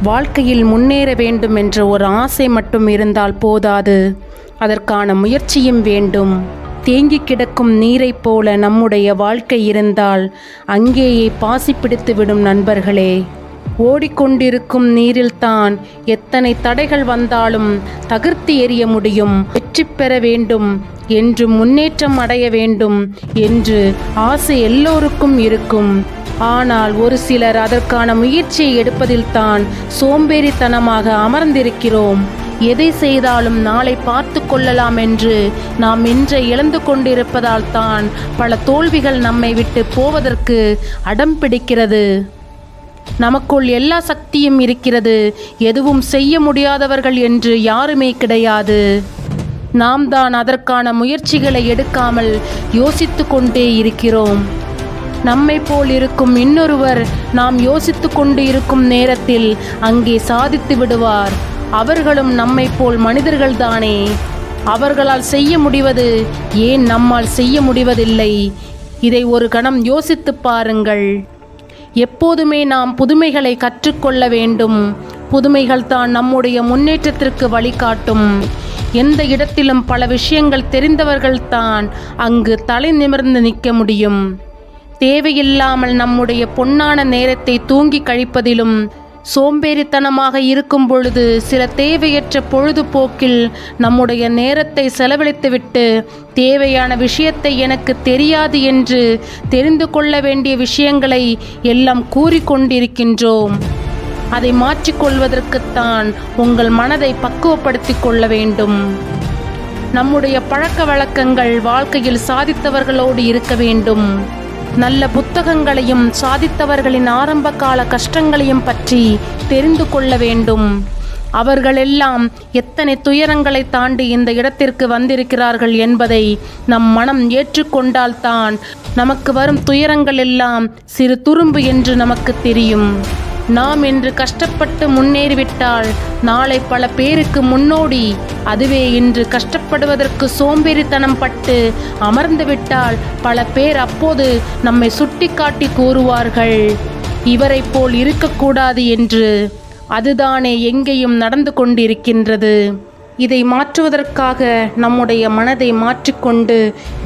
வாழ்க்கையில் முன்னேற வேண்டும் என்ற ஒரு ஆசை மட்டும் இருந்தால் போதாது, அதற்கான முயற்சியும் வேண்டும். தேங்கி கிடக்கும் நீரைப் போல நம்முடைய வாழ்க்கை இருந்தால் அங்கேயே பாசி பிடித்துவிடும் நண்பர்களே. ஓடிக்கொண்டிருக்கும் நீரில்தான் எத்தனை தடைகள் வந்தாலும் தகர்த்து எறிய முடியும். வெற்றி பெற வேண்டும் என்று, முன்னேற்றம் அடைய வேண்டும் என்று ஆசை எல்லோருக்கும் இருக்கும். ஆனால் ஒரு சிலர் அதற்கான முயற்சியை எடுப்பதில்தான் சோம்பேறித்தனமாக அமர்ந்திருக்கிறோம். எதை செய்தாலும் நாளை பார்த்து கொள்ளலாம் என்று நாம் இன்றை இழந்து கொண்டிருப்பதால் தான் பல தோல்விகள் நம்மை விட்டு போவதற்கு அடம் பிடிக்கிறது. நமக்குள் எல்லா சக்தியும் இருக்கிறது, எதுவும் செய்ய முடியாதவர்கள் என்று யாருமே கிடையாது. நாம் தான் அதற்கான முயற்சிகளை எடுக்காமல் யோசித்து கொண்டே இருக்கிறோம். நம்மை போல் இருக்கும் இன்னொருவர் நாம் யோசித்து கொண்டு இருக்கும் நேரத்தில் அங்கே சாதித்து விடுவார். அவர்களும் நம்மை போல் மனிதர்கள்தானே. அவர்களால் செய்ய முடிவது ஏன் நம்மால் செய்ய முடிவதில்லை? இதை ஒரு கணம் யோசித்து பாருங்கள். எப்போதுமே நாம் புதுமைகளை கற்றுக்கொள்ள வேண்டும். புதுமைகள் தான் நம்முடைய முன்னேற்றத்திற்கு வழிகாட்டும். எந்த இடத்திலும் பல விஷயங்கள் தெரிந்தவர்கள்தான் அங்கு தலை நிமிர்ந்து நிற்க முடியும். தேவையில்லாமல் நம்முடைய பொன்னான நேரத்தை தூங்கி கழிப்பதிலும், சோம்பேறித்தனமாக இருக்கும் பொழுது சில தேவையற்ற பொழுதுபோக்கில் நம்முடைய நேரத்தை செலவழித்துவிட்டு தேவையான விஷயத்தை எனக்கு தெரியாது என்று தெரிந்து கொள்ள வேண்டிய விஷயங்களை எல்லாம் கூறிக்கொண்டிருக்கின்றோம். அதை மாற்றிக்கொள்வதற்குத்தான் உங்கள் மனதை பக்குவப்படுத்தி கொள்ள வேண்டும். நம்முடைய பழக்க வழக்கங்கள் வாழ்க்கையில் சாதித்தவர்களோடு இருக்க வேண்டும். நல்ல புத்தகங்களையும் சாதித்தவர்களின் ஆரம்ப கால கஷ்டங்களையும் பற்றி தெரிந்து கொள்ள வேண்டும். அவர்களெல்லாம் எத்தனை துயரங்களை தாண்டி இந்த இடத்திற்கு வந்திருக்கிறார்கள் என்பதை நம் மனம் ஏற்றுக்கொண்டால்தான் நமக்கு வரும் துயரங்கள் எல்லாம் சிறு துரும்பு என்று நமக்கு தெரியும். நாம் இன்று கஷ்டப்பட்டு முன்னேறிவிட்டால் நாளை பல பேருக்கு முன்னோடி, அதுவே இன்று கஷ்டப்படுவதற்கு சோம்பேறித்தனம் பட்டு அமர்ந்துவிட்டால் பல பேர் அப்போது நம்மை சுட்டிக்காட்டி கூறுவார்கள், இவரை போல் இருக்கக்கூடாது என்று. அதுதானே எங்கேயும் நடந்து கொண்டிருக்கின்றது. இதை மாற்றுவதற்காக நம்முடைய மனதை மாற்றிக்கொண்டு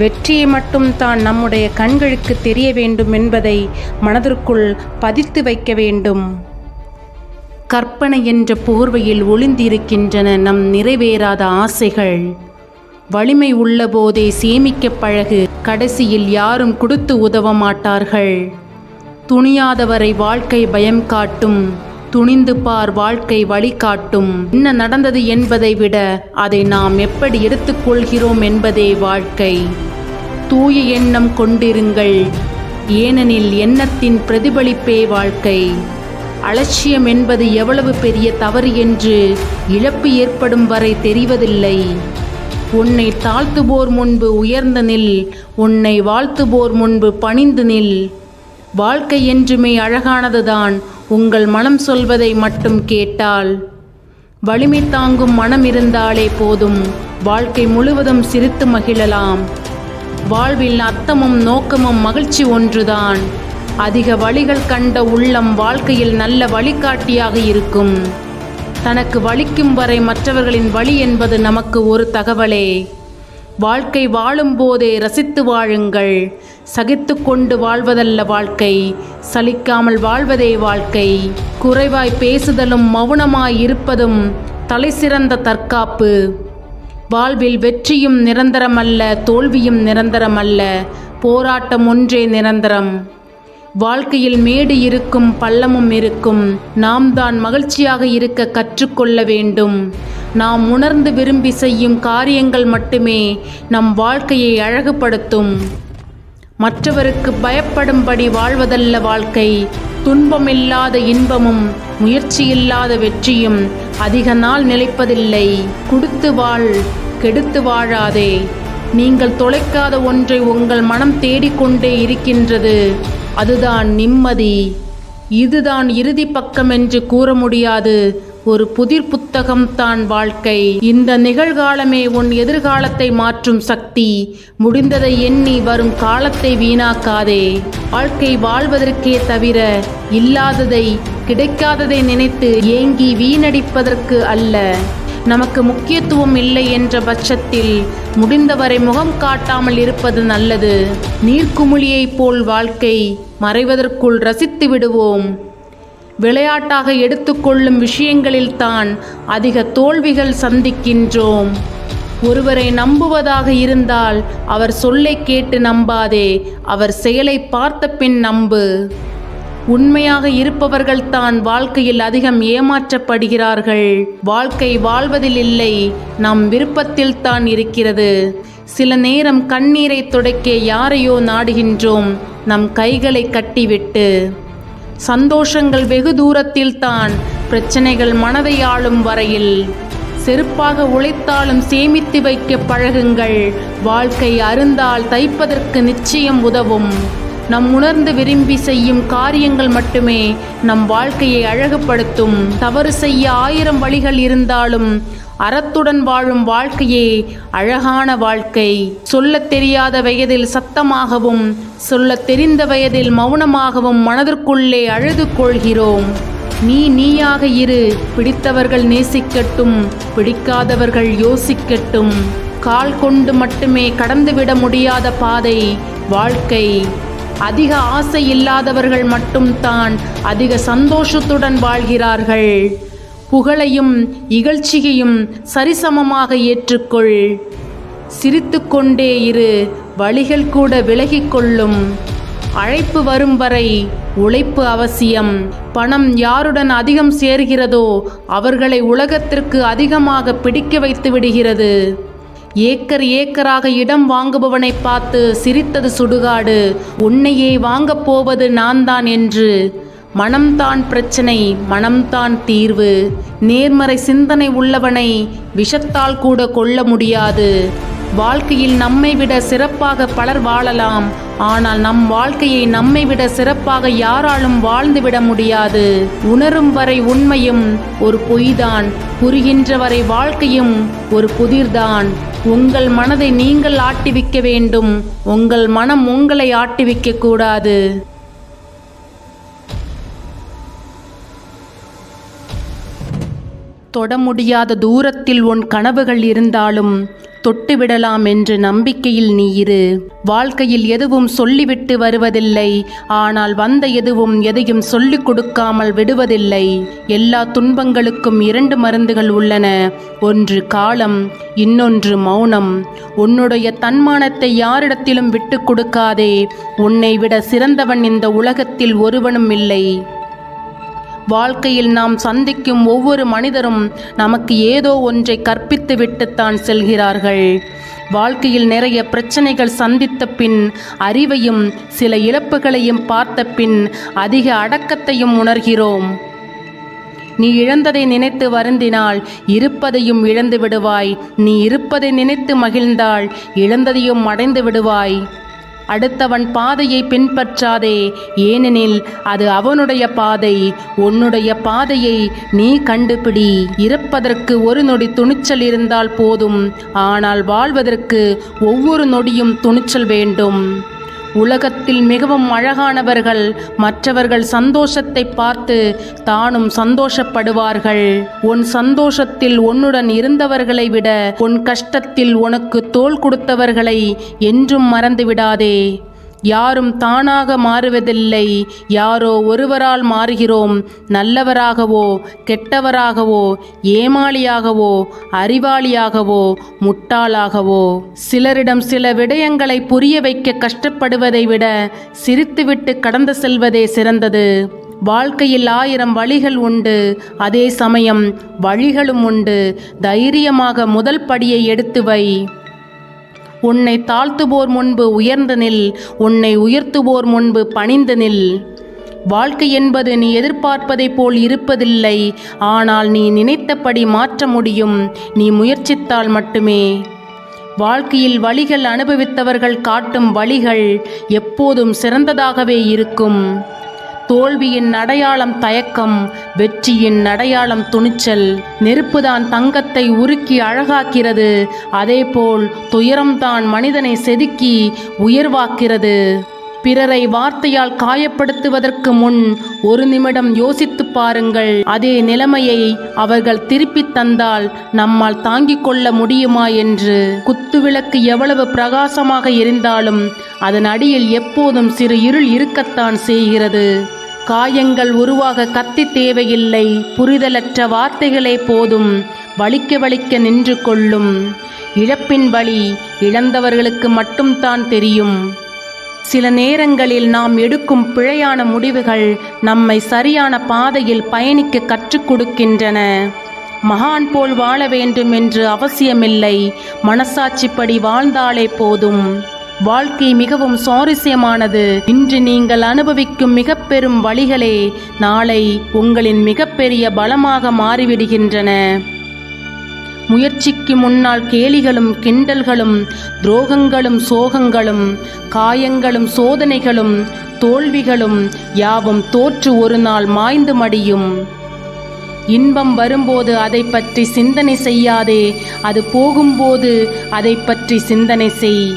வெற்றியை மட்டும் தான் நம்முடைய கண்களுக்கு தெரிய வேண்டும் என்பதை மனதிற்குள் பதித்து வைக்க வேண்டும். கற்பனை என்ற போர்வையில் ஒளிந்திருக்கின்றன நம் நிறைவேறாத ஆசைகள். வலிமை உள்ள போதே சேமிக்க பழகு, கடைசியில் யாரும் கொடுத்து உதவ மாட்டார்கள். துணியாதவரை வாழ்க்கை பயம் காட்டும், துணிந்து பார் வாழ்க்கை வழிகாட்டும். என்ன நடந்தது என்பதை விட அதை நாம் எப்படி எடுத்துக்கொள்கிறோம் என்பதே வாழ்க்கை. தூய எண்ணம் கொண்டிருங்கள், ஏனெனில் எண்ணத்தின் பிரதிபலிப்பே வாழ்க்கை. அலட்சியம் என்பது எவ்வளவு பெரிய தவறு என்று இழப்பு ஏற்படும் வரை தெரிவதில்லை. உன்னை தாழ்த்துவோர் முன்பு உயர்ந்து நில், உன்னை வாழ்த்துவோர் முன்பு பணிந்து நில். வாழ்க்கை என்றுமே அழகானதுதான், உங்கள் மனம் சொல்வதை மட்டும் கேட்டால். வலிமை தாங்கும் மனம் இருந்தாலே போதும், வாழ்க்கை முழுவதும் சிரித்து மகிழலாம். வாழ்வில் அர்த்தமும் நோக்கமும் மகிழ்ச்சி ஒன்றுதான். அதிக வழிகள் கண்ட உள்ளம் வாழ்க்கையில் நல்ல வழிகாட்டியாக இருக்கும். தனக்கு வலிக்கும் வரை மற்றவர்களின் வழி என்பது நமக்கு ஒரு தகவலே. வாழ்க்கை வாழும் போதே ரசித்து வாழுங்கள். சகித்து கொண்டு வாழ்வதல்ல வாழ்க்கை, சலிக்காமல் வாழ்வதே வாழ்க்கை. குறைவாய் பேசுதலும் மௌனமாய் இருப்பதும் தலை சிறந்த தற்காப்பு. வாழ்வில் வெற்றியும் நிரந்தரமல்ல, தோல்வியும் நிரந்தரமல்ல, போராட்டம் ஒன்றே நிரந்தரம். வாழ்க்கையில் மேடு இருக்கும், பள்ளமும் இருக்கும். நாம் தான் மகிழ்ச்சியாக இருக்க கற்றுக்கொள்ள வேண்டும். நாம் உணர்ந்து விரும்பி செய்யும் காரியங்கள் மட்டுமே நம் வாழ்க்கையை அழகுபடுத்தும். மற்றவருக்கு பயப்படும்படி வாழ்வதல்ல வாழ்க்கை. துன்பமில்லாத இன்பமும் முயற்சியில்லாத வெற்றியும் அதிக நாள் நிலைப்பதில்லை. கொடுத்து வாழ், கெடுத்து வாழாதே. நீங்கள் தொலைக்காத ஒன்றை உங்கள் மனம் தேடிக்கொண்டே இருக்கின்றது, அதுதான் நிம்மதி. இதுதான் இறுதி பக்கம் என்று கூற முடியாது. ஒரு புதிர் புத்தகம்தான் வாழ்க்கை. இந்த நிகழ்காலமே உன் எதிர்காலத்தை மாற்றும் சக்தி. முடிந்ததை எண்ணி வரும் காலத்தை வீணாக்காதே. வாழ்க்கை வாழ்வதற்கே தவிர இல்லாததை கிடைக்காததை நினைத்து ஏங்கி வீணடிப்பதற்கு அல்ல. நமக்கு முக்கியத்துவம் இல்லை என்ற பட்சத்தில் முடிந்தவரை முகம் காட்டாமல் இருப்பது நல்லது. நீர்க்குமிழியைப் போல் வாழ்க்கை மறைவதற்குள் ரசித்து விடுவோம். விளையாட்டாக எடுத்துக்கொள்ளும் விஷயங்களில்தான் அதிக தோல்விகள் சந்திக்கின்றோம். ஒருவரை நம்புவதாக இருந்தால் அவர் சொல்லை கேட்டு நம்பாதே, அவர் செயலை பார்த்த பின் நம்பு. உண்மையாக இருப்பவர்கள்தான் வாழ்க்கையில் அதிகம் ஏமாற்றப்படுகிறார்கள். வாழ்க்கை வாழ்வதில் இல்லை, நம் விருப்பத்தில் தான் இருக்கிறது. சில நேரம் கண்ணீரை துடைக்க யாரையோ நாடுகின்றோம், நம் கைகளை கட்டிவிட்டு. சந்தோஷங்கள் வெகு தூரத்தில் தான், பிரச்சனைகள் மனதை ஆளும் வரையில். செருப்பாக உழைத்தாலும் சேமித்து வைக்க பழகுங்கள். வாழ்க்கை அருந்தால் தைப்பதற்கு நிச்சயம் உதவும். நம் உணர்ந்து விரும்பி செய்யும் காரியங்கள் மட்டுமே நம் வாழ்க்கையை அழகுபடுத்தும். தவறு செய்ய 1000 வழிகள் இருந்தாலும் அறத்துடன் வாழும் வாழ்க்கையே அழகான வாழ்க்கை. சொல்லத் தெரியாத வயதில் சத்தமாகவும் சொல்லத் தெரிந்த வயதில் மௌனமாகவும் மனதிற்குள்ளே அழுது கொள்கிறோம். நீ நீயாக இரு. பிடித்தவர்கள் நேசிக்கட்டும், பிடிக்காதவர்கள் யோசிக்கட்டும். கால் கொண்டு மட்டுமே கடந்துவிட முடியாத பாதை வாழ்க்கை. அதிக ஆசை இல்லாதவர்கள் மட்டும்தான் அதிக சந்தோஷத்துடன் வாழ்கிறார்கள். புகழையும் இகழ்ச்சியையும் சரிசமமாக ஏற்றுக்கொள். சிரித்து கொண்டே இரு, வழிகள் கூட விலகிக் கொள்ளும். அழைப்பு வரும் வரை உழைப்பு அவசியம். பணம் யாருடன் அதிகம் சேர்கிறதோ அவர்களை உலகத்திற்கு அதிகமாக பிடிக்க வைத்து விடுகிறது. ஏக்கர் ஏக்கராக இடம் வாங்குபவனை பார்த்து சிரித்தது சுடுகாடு. உன்னையே வாங்கப் போவது நான் தான் என்று. மனம்தான் பிரச்சனை, மனம்தான் தீர்வு. நேர்மறை சிந்தனை உள்ளவனை விஷத்தால் கூட கொல்ல முடியாது. வாழ்க்கையில் நம்மை விட சிறப்பாக பலர் வாழலாம், ஆனால் நம் வாழ்க்கையை நம்மை விட சிறப்பாக யாராலும் வாழ்ந்துவிட முடியாது. உணரும் வரை உண்மையும் ஒரு பொய்தான், புரிகின்ற வரை வாழ்க்கையும் ஒரு புதிர்தான். உங்கள் மனதை நீங்கள் ஆட்டிவிக்க வேண்டும், உங்கள் மனம் உங்களை ஆட்டிவிக்க கூடாது. தொட முடியாத தூரத்தில் உன் கனவுகள் இருந்தாலும் தொட்டுவிடலாம் என்ற நம்பிக்கையில் நீ இரு. வாழ்க்கையில் எதுவும் சொல்லிவிட்டு வருவதில்லை, ஆனால் வந்த எதுவும் எதையும் சொல்லிக் கொடுக்காமல் விடுவதில்லை. எல்லா துன்பங்களுக்கும் 2 மருந்துகள் உள்ளன. ஒன்று காலம், இன்னொன்று மௌனம். உன்னுடைய தன்மானத்தை யாரிடத்திலும் விட்டு கொடுக்காதே. உன்னை விட சிறந்தவன் இந்த உலகத்தில் ஒருவனும் இல்லை. வாழ்க்கையில் நாம் சந்திக்கும் ஒவ்வொரு மனிதரும் நமக்கு ஏதோ ஒன்றை கற்பித்து விட்டுத்தான் செல்கிறார்கள். வாழ்க்கையில் நிறைய பிரச்சனைகள் சந்தித்த பின் அறிவையும் சில இழப்புகளையும் பார்த்த பின் அதிக அடக்கத்தையும் உணர்கிறோம். நீ இழந்ததை நினைத்து வருந்தினால் இருப்பதையும் இழந்து விடுவாய். நீ இருப்பதை நினைத்து மகிழ்ந்தால் இழந்ததையும் அடைந்து விடுவாய். அடுத்தவன் பாதையை பின்பற்றாதே, ஏனெனில் அது அவனுடைய பாதை. உன்னுடைய பாதையை நீ கண்டுபிடி. இருப்பதற்கு ஒரு நொடி துணிச்சல் இருந்தால் போதும், ஆனால் வாழ்வதற்கு ஒவ்வொரு நொடியும் துணிச்சல் வேண்டும். உலகத்தில் மிகவும் அழகானவர்கள் மற்றவர்கள் சந்தோஷத்தை பார்த்து தானும் சந்தோஷப்படுவார்கள். உன் சந்தோஷத்தில் உன்னுடன் இருந்தவர்களை விட உன் கஷ்டத்தில் உனக்கு தோள் கொடுத்தவர்களை என்றும் மறந்துவிடாதே. யாரும் தானாக மாறுவதில்லை, யாரோ ஒருவரால் மாறுகிறோம். நல்லவராகவோ கெட்டவராகவோ, ஏமாளியாகவோ அறிவாளியாகவோ முட்டாளாகவோ. சிலரிடம் சில விடயங்களை புரிய வைக்க கஷ்டப்படுவதை விட சிரித்துவிட்டு கடந்து செல்வதே சிறந்தது. வாழ்க்கையில் 1000 வழிகள் உண்டு, அதே சமயம் வழிகளும் உண்டு. தைரியமாக முதல் படியை எடுத்து வை. உன்னை தாழ்த்துவோர் முன்பு உயர்ந்து நில், உன்னை உயர்த்துவோர் முன்பு பணிந்து நில். வாழ்க்கை என்பது நீ எதிர்பார்ப்பதைப் போல் இருப்பதில்லை, ஆனால் நீ நினைத்தபடி மாற்ற முடியும், நீ முயற்சித்தால் மட்டுமே. வாழ்க்கையில் வழிகள் அனுபவித்தவர்கள் காட்டும் வழிகள் எப்போதும் சிறந்ததாகவே இருக்கும். தோல்வியின் அடையாளம் தயக்கம், வெற்றியின் அடையாளம் துணிச்சல். நெருப்புதான் தங்கத்தை உருக்கி அழகாக்கிறது, அதேபோல் துயரம்தான் மனிதனை செதுக்கி உயர்வாக்கிறது. பிறரை வார்த்தையால் காயப்படுத்துவதற்கு முன் ஒரு நிமிடம் யோசித்து பாருங்கள். அதே நிலைமையை அவர்கள் திருப்பித் தந்தால் நம்மால் தாங்கிக் கொள்ள முடியுமா என்று. குத்துவிளக்கு எவ்வளவு பிரகாசமாக இருந்தாலும் அதன் அடியில் எப்போதும் சிறு இருள் இருக்கத்தான் செய்கிறது. காயங்கள் உருவாக கத்தி தேவையில்லை, புரிதலற்ற வார்த்தைகளே போதும். வலிக்க வலிக்க நின்று கொள்ளும். இழப்பின் வலி இழந்தவர்களுக்கு மட்டும்தான் தெரியும். சில நேரங்களில் நாம் எடுக்கும் பிழையான முடிவுகள் நம்மை சரியான பாதையில் பயணிக்க கற்றுக் கொடுக்கின்றன. மகான் போல் வாழ வேண்டும் என்று அவசியமில்லை, மனசாட்சிப்படி வாழ்ந்தாலே போதும். வாழ்க்கை மிகவும் சுவாரஸ்யமானது. இன்று நீங்கள் அனுபவிக்கும் மிக பெரும் வழிகளே நாளை உங்களின் மிகப்பெரிய பலமாக மாறிவிடுகின்றன. முயற்சிக்கு முன்னால் கேலிகளும் கிண்டல்களும், துரோகங்களும் சோகங்களும், காயங்களும் சோதனைகளும் தோல்விகளும் யாவும் தோற்று ஒரு நாள் மாய்ந்து மடியும். இன்பம் வரும்போது அதை பற்றி சிந்தனை செய்யாதே, அது போகும்போது அதை பற்றி சிந்தனை செய்.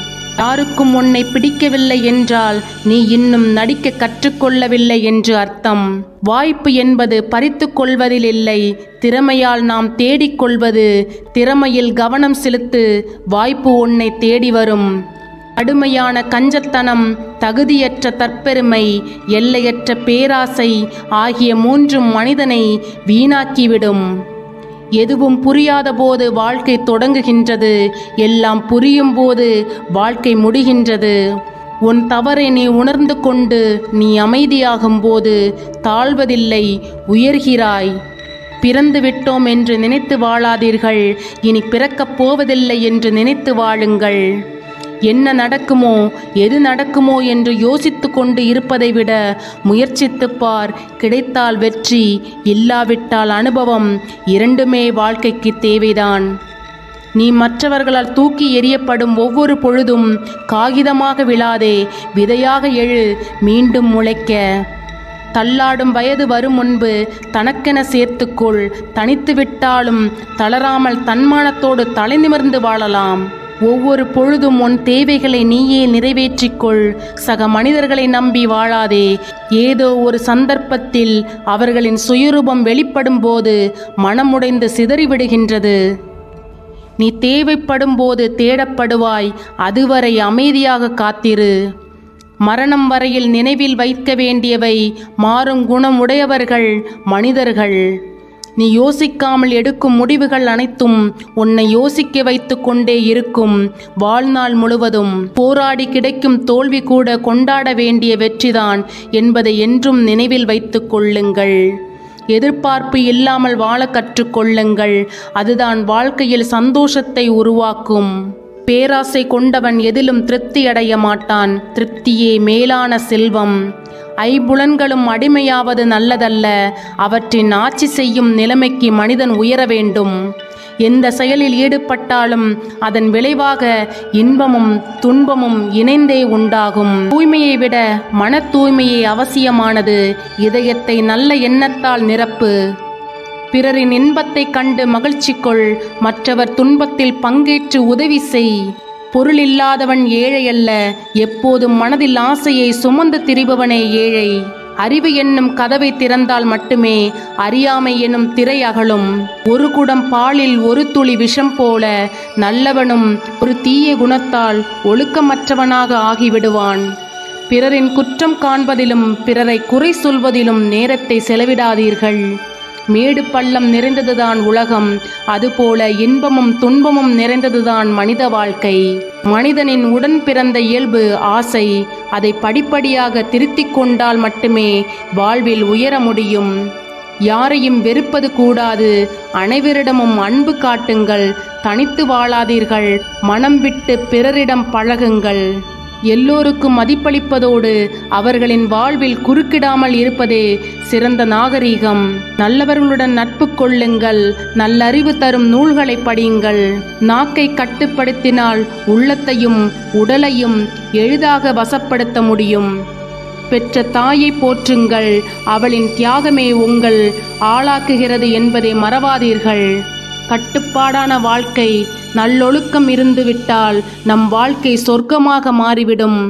யாருக்கும் உன்னை பிடிக்கவில்லை என்றால் நீ இன்னும் நடிக்க கற்றுக்கொள்ளவில்லை என்று அர்த்தம். வாய்ப்பு என்பது பறித்து கொள்வதில் இல்லை, திறமையால் நாம் தேடிக்கொள்வது. திறமையில் கவனம் செலுத்து, வாய்ப்பு உன்னை தேடி வரும். கடுமையான கஞ்சத்தனம், தகுதியற்ற தற்பெருமை, எல்லையற்ற பேராசை ஆகிய மூன்றும் மனிதனை வீணாக்கிவிடும். எதுவும் புரியாத போது வாழ்க்கை தொடங்குகின்றது, எல்லாம் புரியும் போது வாழ்க்கை முடிகின்றது. உன் தவறை நீ உணர்ந்து கொண்டு நீ அமைதியாகும் போது தாழ்வதில்லை, உயர்கிறாய். பிறந்து விட்டோம் என்று நினைத்து வாழாதீர்கள், இனி பிறக்கப் போவதில்லை என்று நினைத்து வாழுங்கள். என்ன நடக்குமோ எது நடக்குமோ என்று யோசித்து கொண்டு இருப்பதை விட முயற்சித்துப் பார். கிடைத்தால் வெற்றி, இல்லாவிட்டால் அனுபவம். இரண்டுமே வாழ்க்கைக்கு தேவைதான். நீ மற்றவர்களால் தூக்கி எறியப்படும் ஒவ்வொரு பொழுதும் காகிதமாக விழாதே, விதையாக எழு, மீண்டும் முளைக்க. தள்ளாடும் வயது வரும் முன்பு தனக்கென சேர்த்துக்கொள். தனித்து விட்டாலும் தளராமல் தன்மானத்தோடு தலை நிமிர்ந்து வாழலாம். ஒவ்வொரு பொழுதும் உன் தேவைகளை நீயே நிறைவேற்றிக்கொள். சக மனிதர்களை நம்பி வாழாதே. ஏதோ ஒரு சந்தர்ப்பத்தில் அவர்களின் சுயரூபம் வெளிப்படும் போது மனமுடைந்து சிதறிவிடுகின்றது. நீ தேவைப்படும் போது தேடப்படுவாய், அதுவரை அமைதியாக காத்திரு. மரணம் வரையில் நினைவில் வைக்க வேண்டியவை மாறும் குணமுடையவர்கள் மனிதர்கள். நீ யோசிக்காமல் எடுக்கும் முடிவுகள் அனைத்தும் உன்னை யோசிக்க வைத்து கொண்டே இருக்கும் வாழ்நாள் முழுவதும். போராடி கிடைக்கும் தோல்வி கூட கொண்டாட வேண்டிய வெற்றிதான் என்பதை என்றும் நினைவில் வைத்து கொள்ளுங்கள். எதிர்பார்ப்பு இல்லாமல் வாழ கற்றுக்கொள்ளுங்கள், அதுதான் வாழ்க்கையில் சந்தோஷத்தை உருவாக்கும். பேராசை கொண்டவன் எதிலும் திருப்தி அடைய மாட்டான், திருப்தியே மேலான செல்வம். ஐம்புலன்களும் அடிமையாவது நல்லதல்ல, அவற்றின் ஆட்சி செய்யும் நிலைமைக்கு மனிதன் உயர வேண்டும். எந்த செயலில் ஈடுபட்டாலும் அதன் விளைவாக இன்பமும் துன்பமும் இணைந்தே உண்டாகும். தூய்மையை விட மன தூய்மையே அவசியமானது. இதயத்தை நல்ல எண்ணத்தால் நிரப்பு. பிறரின் இன்பத்தை கண்டு மகிழ்ச்சி கொள். மற்றவர் துன்பத்தில் பங்கேற்று உதவி செய். பொருள் இல்லாதவன் ஏழை அல்ல, எப்போதும் மனதில் ஆசையை சுமந்து திரிபவனே ஏழை. அறிவு என்னும் கதவை திறந்தால் மட்டுமே அறியாமை என்னும் திரை அகலும். ஒரு குடம் பாலில் ஒரு துளி விஷம் போல நல்லவனும் ஒரு தீய குணத்தால் ஒழுக்கமற்றவனாக ஆகிவிடுவான். பிறரின் குற்றம் காண்பதிலும் பிறரை குறை சொல்வதிலும் நேரத்தை செலவிடாதீர்கள். மேடு பள்ளம் நிறைந்ததுதான் உலகம், அதுபோல இன்பமும் துன்பமும் நிறைந்ததுதான் மனித வாழ்க்கை. மனிதனின் உடன் பிறந்த இயல்பு ஆசை. அதை படிப்படியாக திருத்திக் கொண்டால் மட்டுமே வாழ்வில் உயர முடியும். யாரையும் வெறுப்பது கூடாது, அனைவரிடமும் அன்பு காட்டுங்கள். தனித்து வாழாதீர்கள், மனம் விட்டு பிறரிடம் பழகுங்கள். எல்லோருக்கும் மதிப்பளிப்பதோடு அவர்களின் வாழ்வில் குறுக்கிடாமல் இருப்பதே சிறந்த நாகரீகம். நல்லவர்களுடன் நட்பு கொள்ளுங்கள், நல்லறிவு தரும் நூல்களை படியுங்கள். நாக்கை கட்டுப்படுத்தினால் உள்ளத்தையும் உடலையும் எளிதாக வசப்படுத்த முடியும். பெற்ற தாயை போற்றுங்கள், அவளின் தியாகமே உங்கள் ஆளாக்குகிறது என்பதை மறவாதீர்கள். கட்டுப்பாடான வாழ்க்கை, நல்லொழுக்கம் இருந்துவிட்டால் நம் வாழ்க்கை சொர்க்கமாக மாறிவிடும்.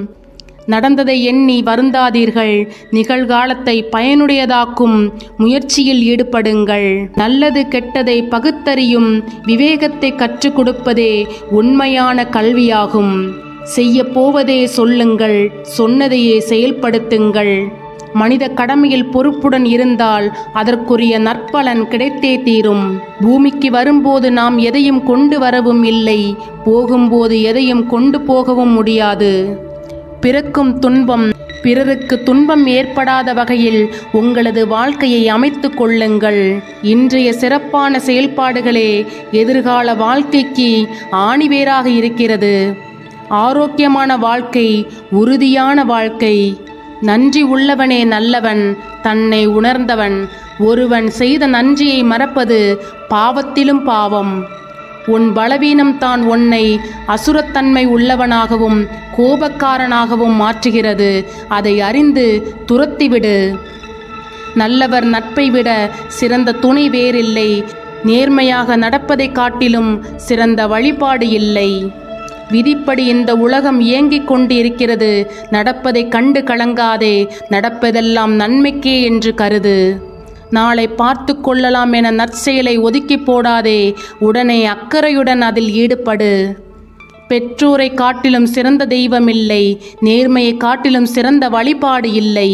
நடந்ததை எண்ணி வருந்தாதீர்கள், நிகழ்காலத்தை பயனுடையதாக்கும் முயற்சியில் ஈடுபடுங்கள். நல்லது கெட்டதை பகுத்தறியும் விவேகத்தை கற்றுக் கொடுப்பதே உண்மையான கல்வியாகும். செய்ய போவதே சொல்லுங்கள், சொன்னதையே செயல்படுத்துங்கள். மனித கடமையில் பொறுப்புடன் இருந்தால் அதற்குரிய நற்பலன் கிடைத்தே தீரும். பூமிக்கு வரும்போது நாம் எதையும் கொண்டு வரவும் இல்லை, போகும்போது எதையும் கொண்டு போகவும் முடியாது. பிறக்கும் துன்பம் பிறருக்கு துன்பம் ஏற்படாத வகையில் உங்களது வாழ்க்கையை அமைத்து கொள்ளுங்கள். இன்றைய சிறப்பான செயல்பாடுகளே எதிர்கால வாழ்க்கைக்கு ஆணிவேராக இருக்கிறது. ஆரோக்கியமான வாழ்க்கை, உறுதியான வாழ்க்கை. நன்றி உள்ளவனே நல்லவன், தன்னை உணர்ந்தவன். ஒருவன் செய்த நன்றியை மறப்பது பாவத்திலும் பாவம். உன் பலவீனம் தான் உன்னை அசுரத்தன்மை உள்ளவனாகவும் கோபக்காரனாகவும் மாற்றுகிறது. அதை அறிந்து துரத்திவிடு. நல்லவர் நட்பை விட சிறந்த துணை வேறில்லை. நேர்மையாக நடப்பதை காட்டிலும் சிறந்த வழிபாடு இல்லை. விதிப்படி இந்த உலகம் இயங்கிக் கொண்டு இருக்கிறது. நடப்பதை கண்டு கலங்காதே, நடப்பதெல்லாம் நன்மைக்கே என்று கருது. நாளை பார்த்து கொள்ளலாம் என நற்செயலை ஒதுக்கி போடாதே, உடனே அக்கறையுடன் அதில் ஈடுபடு. பெற்றோரை காட்டிலும் சிறந்த தெய்வம் இல்லை, நேர்மையை காட்டிலும் சிறந்த வழிபாடு இல்லை.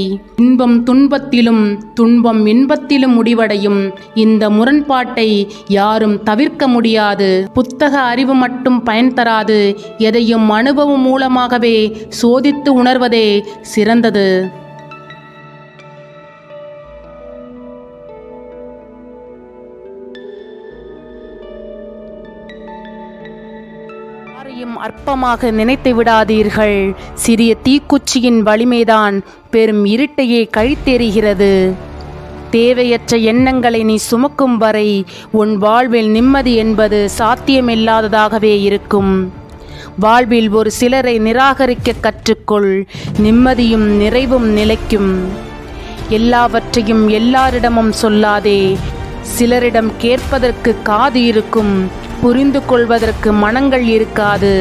இன்பம் துன்பத்திலும் துன்பம் இன்பத்திலும் முடிவடையும். இந்த முரண்பாட்டை யாரும் தவிர்க்க முடியாது. புத்தக அறிவு மட்டும் பயன் தராது. எதையும் அனுபவம் மூலமாகவே சோதித்து உணர்வதே சிறந்தது. யாரையும் அற்பமாக நினைத்து விடாதீர்கள். சிறிய தீக்குச்சியின் வலிமைதான் பெரும் இருட்டையே கழித்தெறிகிறது. தேவையற்ற எண்ணங்களை நீ சுமக்கும் வரை உன் வாழ்வில் நிம்மதி என்பது சாத்தியமில்லாததாகவே இருக்கும். வாழ்வில் ஒரு சிலரை நிராகரிக்க கற்றுக்கொள், நிம்மதியும் நிறைவும் நிலைக்கும். எல்லாவற்றையும் எல்லாரிடமும் சொல்லாதே. சிலரிடம் கேட்பதற்கு காது இருக்கும், புரிந்து கொள்வதற்கு மனங்கள் இருக்காது.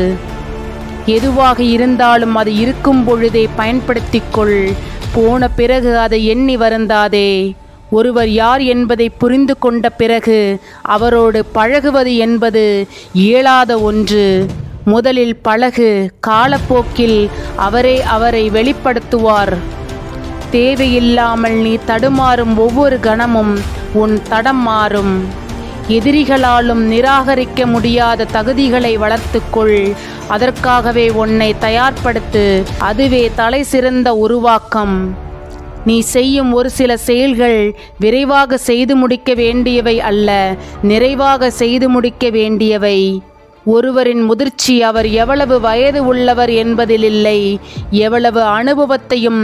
எதுவாக இருந்தாலும் அது இருக்கும் பொழுதே பயன்படுத்திக்கொள். போன பிறகு அதை எண்ணி வருந்தாதே. ஒருவர் யார் என்பதை புரிந்து கொண்ட பிறகு அவரோடு பழகுவது என்பது இயலாத ஒன்று. முதலில் பழகு, காலப்போக்கில் அவரை வெளிப்படுத்துவார். தேவையில்லாமல் நீ தடுமாறும் ஒவ்வொரு கணமும் உன் தடம் மாறும். எதிரிகளாலும் நிராகரிக்க முடியாத தகுதிகளை வளர்த்துக்கொள். அதற்காகவே உன்னை தயார்படுத்து. அதுவே தலை சிறந்த உருவாக்கம். நீ செய்யும் ஒரு சில செயல்கள் விரைவாக செய்து முடிக்க வேண்டியவை அல்ல, நிறைவாக செய்து முடிக்க வேண்டியவை. ஒருவரின் முதிர்ச்சி அவர் எவ்வளவு வயது உள்ளவர் என்பதில் இல்லை, எவ்வளவு அனுபவத்தையும்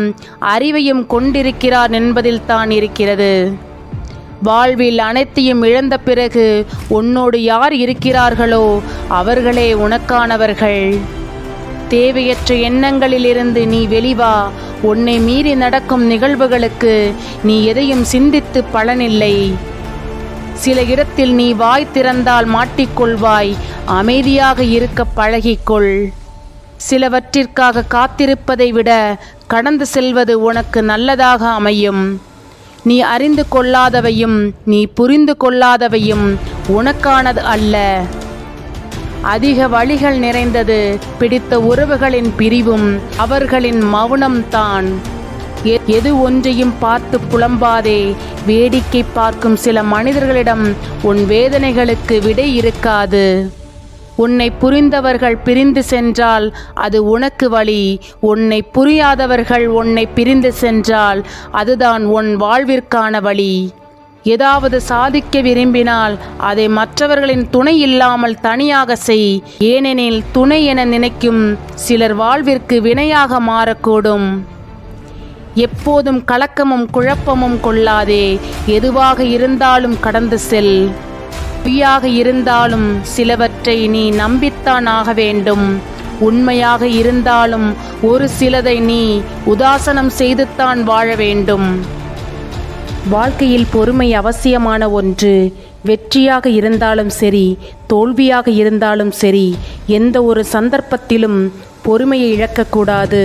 அறிவையும் கொண்டிருக்கிறார் என்பதில் தான் இருக்கிறது. வாழ்வில் அனைத்தையும் இழந்த பிறகு உன்னோடு யார் இருக்கிறார்களோ அவர்களே உனக்கானவர்கள். தேவையற்ற எண்ணங்களிலிருந்து நீ வெளிவா. உன்னை மீறி நடக்கும் நிகழ்வுகளுக்கு நீ எதையும் சிந்தித்து பலனில்லை. சில இடத்தில் நீ வாய் திறந்தால் மாட்டிக்கொள்வாய். அமைதியாக இருக்க பழகிக்கொள். சிலவற்றிற்காக காத்திருப்பதை விட கடந்து செல்வது உனக்கு நல்லதாக அமையும். நீ அறிந்து கொள்ளாதவையும் நீ புரிந்து கொள்ளாதவையும் உனக்கானது அல்ல. அதிக வழிகள் நிறைந்தது பிடித்த உறவுகளின் பிரிவும் அவர்களின் மௌனம்தான். எது ஒன்றையும் பார்த்து புலம்பாதே. வேடிக்கை பார்க்கும் சில மனிதர்களிடம் உன் வேதனைகளுக்கு விடை இருக்காது. உன்னை புரிந்தவர்கள் பிரிந்து சென்றால் அது உனக்கு வழி. உன்னை புரியாதவர்கள் உன்னை பிரிந்து சென்றால் அதுதான் உன் வாழ்விற்கான வழி. ஏதாவது சாதிக்க விரும்பினால் அதை மற்றவர்களின் துணை இல்லாமல் தனியாக செய். ஏனெனில் துணை என நினைக்கும் சிலர் வாழ்விற்கு வினையாக மாறக்கூடும். எப்போதும் கலக்கமும் குழப்பமும் கொள்ளாதே. எதுவாக இருந்தாலும் கடந்து செல். பொய்யாக இருந்தாலும் சிலவற்றை நீ நம்பித்தான் ஆக வேண்டும். உண்மையாக இருந்தாலும் ஒரு சிலதை நீ உதாசனம் செய்துத்தான் வாழ வேண்டும். வாழ்க்கையில் பொறுமை அவசியமான ஒன்று. வெற்றியாக இருந்தாலும் சரி, தோல்வியாக இருந்தாலும் சரி, எந்த ஒரு சந்தர்ப்பத்திலும் பொறுமையை இழக்கக்கூடாது.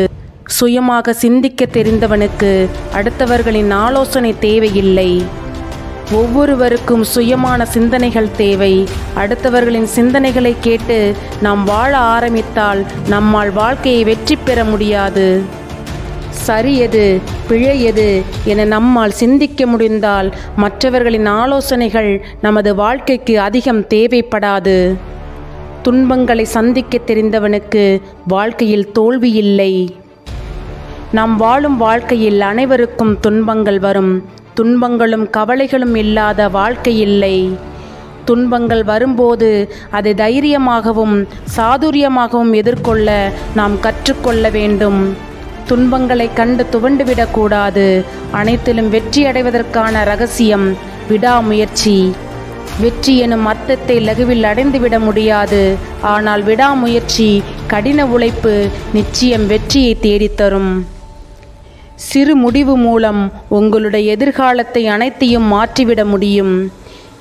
சுயமாக சிந்திக்க தெரிந்தவனுக்கு அடுத்தவர்களின் ஆலோசனை தேவையில்லை. ஒவ்வொருவருக்கும் சுயமான சிந்தனைகள் தேவை. அடுத்தவர்களின் சிந்தனைகளை கேட்டு நாம் வாழ ஆரம்பித்தால் நம்மால் வாழ்க்கையை வெற்றி பெற முடியாது. சரி எது, பிழை எது என நம்மால் சிந்திக்க முடிந்தால் மற்றவர்களின் ஆலோசனைகள் நமது வாழ்க்கைக்கு அதிகம் தேவைப்படாது. துன்பங்களை சந்திக்க தெரிந்தவனுக்கு வாழ்க்கையில் தோல்வி இல்லை. நாம் வாழும் வாழ்க்கையில் அனைவருக்கும் துன்பங்கள் வரும். துன்பங்களும் கவலைகளும் இல்லாத வாழ்க்கை இல்லை. துன்பங்கள் வரும்போது அதை தைரியமாகவும் சாதுரியமாகவும் எதிர்கொள்ள நாம் கற்றுக்கொள்ள வேண்டும். துன்பங்களை கண்டு துவண்டுவிடக்கூடாது. அனைத்திலும் வெற்றி அடைவதற்கான ரகசியம் விடாமுயற்சி. வெற்றி எனும் அர்த்தத்தை லகுவில் அடைந்துவிட முடியாது. ஆனால் விடாமுயற்சி, கடின உழைப்பு நிச்சயம் வெற்றியை தேடித்தரும். சிறு முடிவு மூலம் உங்களுடைய எதிர்காலத்தை அனைத்தையும் மாற்றிவிட முடியும்.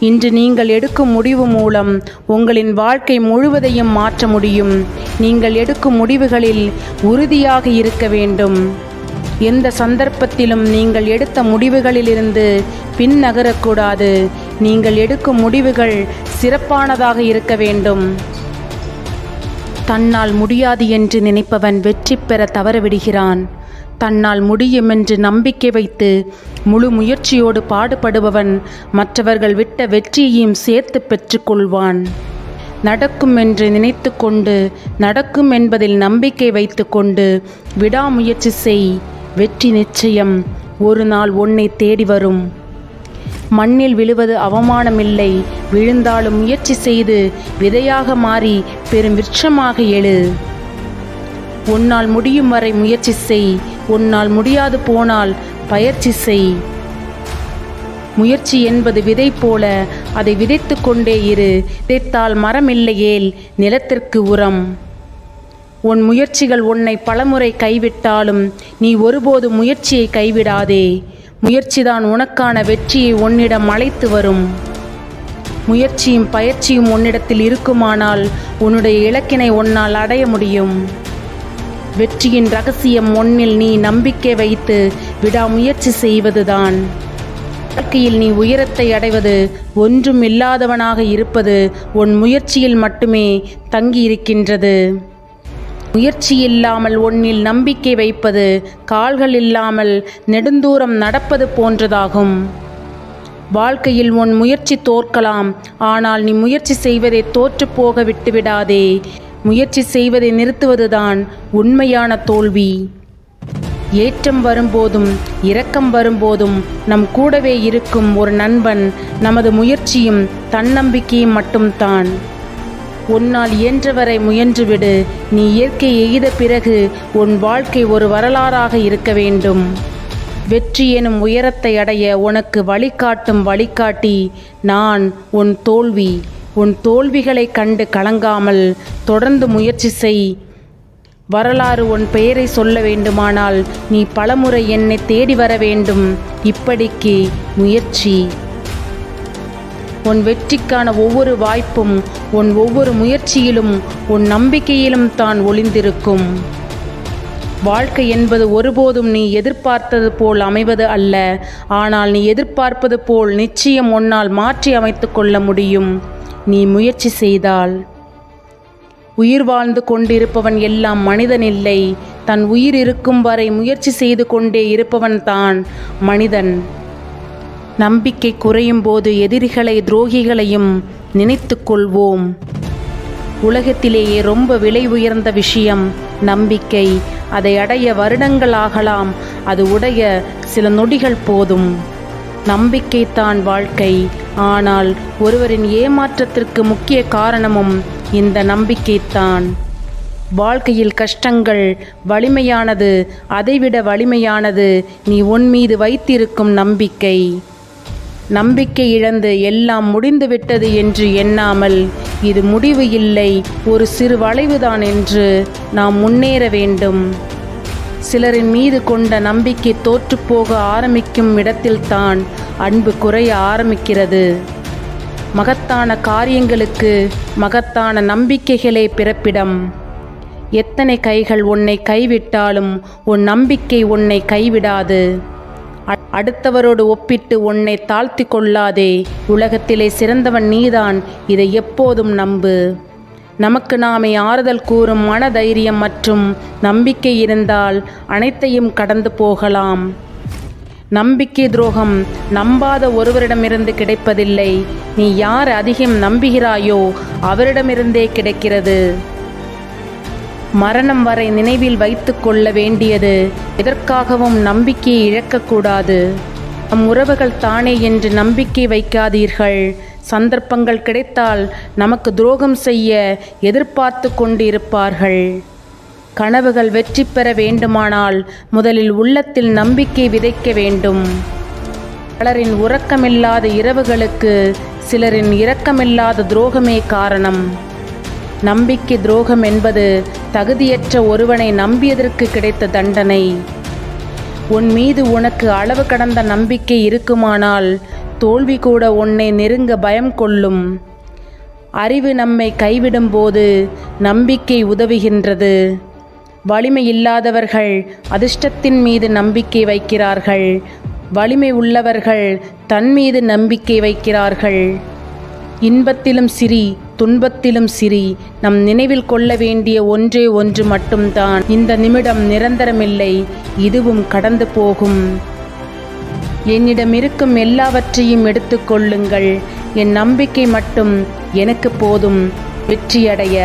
இன்று நீங்கள் எடுக்கும் முடிவு மூலம் உங்களின் வாழ்க்கை முழுவதையும் மாற்ற முடியும். நீங்கள் எடுக்கும் முடிவுகளில் உறுதியாக இருக்க வேண்டும். எந்த சந்தர்ப்பத்திலும் நீங்கள் எடுத்த முடிவுகளிலிருந்து பின் நகரக்கூடாது. நீங்கள் எடுக்கும் முடிவுகள் சிறப்பானதாக இருக்க வேண்டும். தன்னால் முடியாது என்று நினைப்பவன் வெற்றி பெற தவறவிடுகிறான். தன்னால் முடியும் என்று நம்பிக்கை வைத்து முழு முயற்சியோடு பாடுபடுபவன் மற்றவர்கள் விட்ட வெற்றியையும் சேர்த்து பெற்றுக்கொள்வான். நடக்கும் என்று நினைத்து கொண்டு நடக்கும் என்பதில் நம்பிக்கை வைத்து கொண்டு விடாமுயற்சி செய். வெற்றி நிச்சயம் ஒரு நாள் உன்னை தேடி வரும். மண்ணில் விழுவது அவமானமில்லை. விழுந்தாலும் முயற்சி செய்து விதையாக மாறி பெரும் விருட்சமாக எழு. உன்னால் முடியும் வரை முயற்சி செய். உன்னால் முடியாது போனால் பயிற்சி செய். முயற்சி என்பது விதை போல, அதை விதைத்து கொண்டே இரு. விதைத்தால் மரம் இல்லையேல் நிலத்திற்கு உரம். உன் முயற்சிகள் உன்னை பலமுறை கைவிட்டாலும் நீ ஒருபோது முயற்சியை கைவிடாதே. முயற்சிதான் உனக்கான வெற்றியை உன்னிடம் அழைத்து வரும். முயற்சியும் பயிற்சியும் உன்னிடத்தில் இருக்குமானால் உன்னுடைய இலக்கினை உன்னால் அடைய முடியும். வெற்றியின் ரகசியம் உன்னில் நீ நம்பிக்கை வைத்து விடாமுயற்சி செய்வதுதான். வாழ்க்கையில் நீ உயரத்தை அடைவது ஒன்றும் இல்லாதவனாக இருப்பது உன் முயற்சியில் மட்டுமே தங்கி இருக்கின்றது. முயற்சி இல்லாமல் உன்னில் நம்பிக்கை வைப்பது கால்கள் இல்லாமல் நெடுந்தூரம் நடப்பது போன்றதாகும். வாழ்க்கையில் உன் முயற்சி தோற்கலாம். ஆனால் நீ முயற்சி செய்வதை தோற்று போக விட்டுவிடாதே. முயற்சி செய்வதை நிறுத்துவதுதான் உண்மையான தோல்வி. ஏற்றம் வரும்போதும் இரக்கம் வரும்போதும் நம் கூடவே இருக்கும் ஒரு நண்பன் நமது முயற்சியும் தன்னம்பிக்கையும் மட்டும்தான். உன்னால் இயன்றவரை முயன்றுவிடு. நீ இயற்கை எய்த பிறகு உன் வாழ்க்கை ஒரு வரலாறாக இருக்க வேண்டும். வெற்றி எனும் உயரத்தை அடைய உனக்கு வழிகாட்டும் வழிகாட்டி நான், உன் தோல்வி. உன் தோல்விகளை கண்டு கலங்காமல் தொடர்ந்து முயற்சி செய். வரலாறு உன் பெயரை சொல்ல வேண்டுமானால் நீ பலமுறை என்னை தேடி வர வேண்டும். இப்படிக்கு முயற்சி. உன் வெற்றிக்கான ஒவ்வொரு வாய்ப்பும் உன் ஒவ்வொரு முயற்சியிலும் உன் நம்பிக்கையிலும் தான் ஒளிந்திருக்கும். வாழ்க்கை என்பது ஒருபோதும் நீ எதிர்பார்த்தது போல் அமைவது அல்ல. ஆனால் நீ எதிர்பார்ப்பது போல் நிச்சயம் உன்னால் மாற்றி அமைத்து கொள்ள முடியும், நீ முயற்சி செய்தால். உயிர் வாழ்ந்து கொண்டிருப்பவன் எல்லாம் மனிதன் இல்லை. தன் உயிர் இருக்கும் வரை முயற்சி செய்து கொண்டே இருப்பவன் தான் மனிதன். நம்பிக்கை குறையும் போது எதிரிகளை துரோகிகளையும் நினைத்து கொள்வோம். உலகத்திலேயே ரொம்ப விலை உயர்ந்த விஷயம் நம்பிக்கை. அதை அடைய வருடங்கள் ஆகலாம், அது உடைய சில நொடிகள் போதும். நம்பிக்கைத்தான் வாழ்க்கை. ஆனால் ஒருவரின் ஏமாற்றத்திற்கு முக்கிய காரணமும் இந்த நம்பிக்கைத்தான். வாழ்க்கையில் கஷ்டங்கள் வலிமையானது, அதைவிட வலிமையானது நீ உன் மீது வைத்திருக்கும் நம்பிக்கை. நம்பிக்கை இழந்து எல்லாம் முடிந்துவிட்டது என்று எண்ணாமல் இது முடிவு இல்லை, ஒரு சிறு வளைவுதான் என்று நாம் முன்னேற வேண்டும். சிலரின் மீது கொண்ட நம்பிக்கை தோற்றுப்போக ஆரம்பிக்கும் இடத்தில்தான் அன்பு குறைய ஆரம்பிக்கிறது. மகத்தான காரியங்களுக்கு மகத்தான நம்பிக்கைகளே பிறப்பிடம். எத்தனை கைகள் உன்னை கைவிட்டாலும் உன் நம்பிக்கை உன்னை கைவிடாது. அடுத்தவரோடு ஒப்பிட்டு உன்னை தாழ்த்தி கொள்ளாதே. உலகத்திலே சிறந்தவன் நீதான், இதை எப்போதும் நம்பு. நமக்கு நாமே ஆறுதல் கூறும் மன தைரியம் மற்றும் நம்பிக்கை இருந்தால் அனைத்தையும் கடந்து போகலாம். நம்பிக்கை துரோகம் நம்பாத ஒருவரிடமிருந்து கிடைப்பதில்லை. நீ யார் அதிகம் நம்புகிறாயோ அவரிடமிருந்தே கிடைக்கிறது. மரணம் வரை நினைவில் வைத்து கொள்ள வேண்டியது, எதற்காகவும் நம்பிக்கையை இழக்கக்கூடாது. நம் உறவுகள் தானே என்று நம்பிக்கை வைக்காதீர்கள். சந்தர்ப்பங்கள் கிடைத்தால் நமக்கு துரோகம் செய்ய எதிர்பார்த்து கொண்டு இருப்பார்கள். கனவுகள் வெற்றி பெற வேண்டுமானால் முதலில் உள்ளத்தில் நம்பிக்கை விதைக்க வேண்டும். பலரின் உறக்கமில்லாத இரவுகளுக்கு சிலரின் இரக்கமில்லாத துரோகமே காரணம். நம்பிக்கை துரோகம் என்பது தகுதியற்ற ஒருவனை நம்பியதற்கு கிடைத்த தண்டனை. உன் மீது உனக்கு அளவு கடந்த நம்பிக்கை இருக்குமானால் தோல்வி கூட உன்னை நெருங்க பயம் கொள்ளும். அறிவு நம்மை கைவிடும் போது நம்பிக்கை உதவுகின்றது. வலிமை இல்லாதவர்கள் அதிர்ஷ்டத்தின் மீது நம்பிக்கை வைக்கிறார்கள். வலிமை உள்ளவர்கள் தன் மீது நம்பிக்கை வைக்கிறார்கள். இன்பத்திலும் சிரி, துன்பத்திலும் சிரி. நம் நினைவில் கொள்ள வேண்டிய ஒன்றே ஒன்று மட்டும்தான், இந்த நிமிடம் நிரந்தரமில்லை, இதுவும் கடந்து போகும். என்னிடம் இருக்கும் எல்லாவற்றையும் எடுத்துக்கொள்ளுங்கள், என் நம்பிக்கை மட்டும் எனக்கு போதும் வெற்றியடைய.